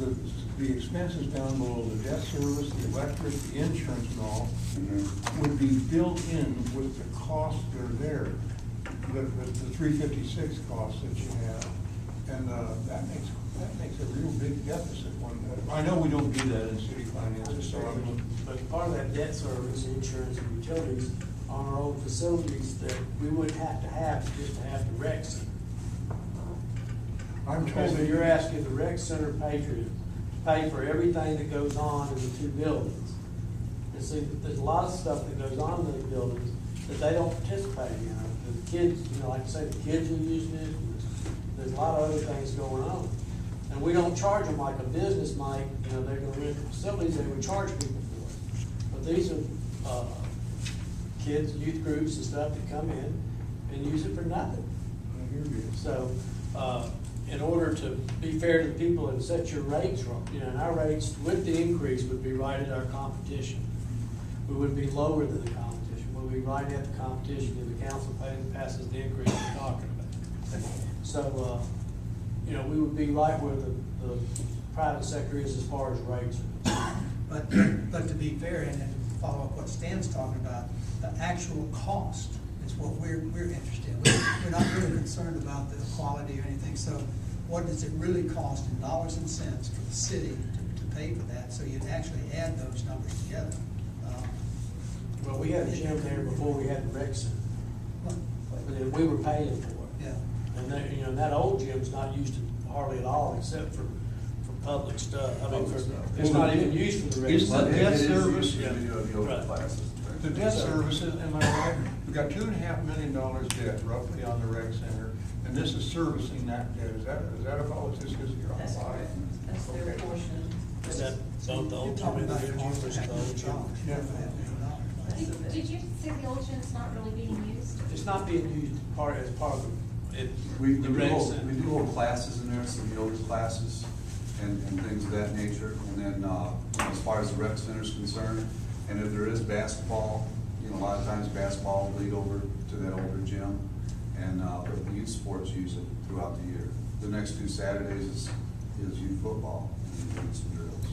the expenses down below, the debt service, the electric, the insurance and all, would be built in with the costs that are there, the 356 costs that you have. And that makes a real big deficit. I know we don't do that in city finances, so but part of that debt service, insurance and utilities on our own facilities that we wouldn't have just to have the rec center. I'm Okay, told so that you're asking the rec center pay for everything that goes on in the two buildings. And see, there's a lot of stuff that goes on in those buildings that they don't participate in. The kids, like I say, the kids are using it, there's a lot of other things going on. And we don't charge them like a business might, they're gonna rent the facilities, they would charge people for it. But these are, kids, youth groups and stuff that come in and use it for nothing. So, in order to be fair to the people and set your rates wrong, and our rates with the increase would be right at our competition. We would be lower than the competition. We'd be right at the competition if the council passes the increase we're talking about. So, we would be right where the private sector is as far as rates. But to be fair and to follow up what Stan's talking about, the actual cost is what we're interested in. We're not really concerned about the quality or anything. So what does it really cost in dollars and cents for the city to pay for that? So you'd actually add those numbers together. Well, we had a gym there before we had the rec center, but we were paying for it. Yeah. And that, that old gym's not used hardly at all except for public stuff. I mean, it's not even used for the rec Is the center. debt service, Right. the debt service, am I right? We've got $2.5 million debt roughly on the rec center, and this is servicing that debt. Is that about what this is here on the That's bottom? correct. That's their Okay. portion. Is that both the old gym and the new gym, or is it the old gym? Did you say the old gym's not really being used? It's not being used as part of We the rec do center. hold classes in there, some yoga classes and things of that nature. And then, as far as the rec center is concerned, and if there is basketball, a lot of times basketball will lead over to that older gym. And, the youth sports use it throughout the year. The next 2 Saturdays is youth football and some drills.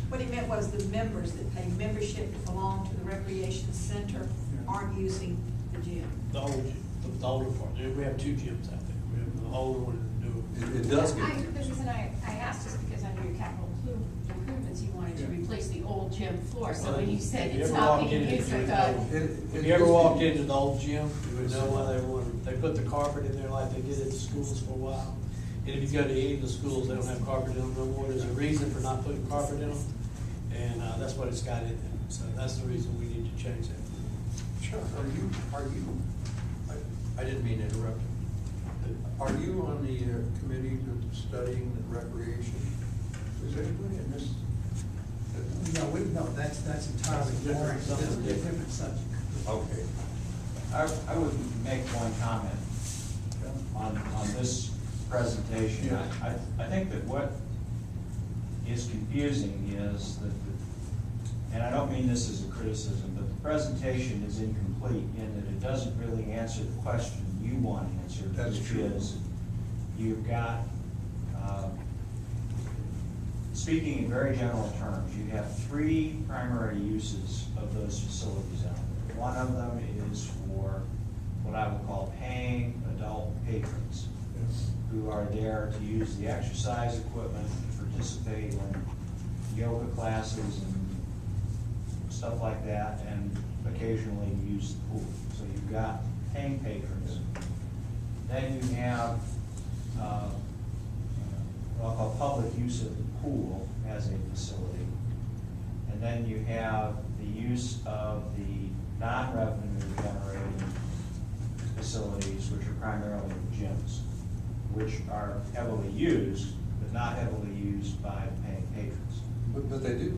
What he meant was the members that pay membership that belong to the recreation center aren't using the gym. The old gym, the older part. We have 2 gyms out there. We have the older one and the newer one. It does get. The reason I asked is because under your capital improvements, you wanted to replace the old gym floor, so when you said Have you it's ever not walked being into used, the I gym? thought, If you ever walked into the old gym, you would know why they put the carpet in there like they did at the schools for a while. And if you go to any of the schools, they don't have carpet in them no more. There's a reason for not putting carpet in them, and that's what it's got in there. So that's the reason we need to change that. Chuck, I didn't mean to interrupt. Are you on the committee that's studying the recreation? Is anybody in this? No, that's entirely boring. It's a different subject. Okay. I would make one comment on this presentation. Yeah. I think that what is confusing is that, and I don't mean this as a criticism, but the presentation is incomplete in that it doesn't really answer the question you want answered. That's which true. is, you've got, speaking in very general terms, you have 3 primary uses of those facilities out there. One of them is for what I would call paying adult patrons who are there to use the exercise equipment, to participate in yoga classes and stuff like that, and occasionally use the pool. So you've got paying patrons. Then you have what I'll call public use of the pool as a facility. And then you have the use of the non-revenue generating facilities, which are primarily gyms, which are heavily used, but not heavily used by paying patrons. But they do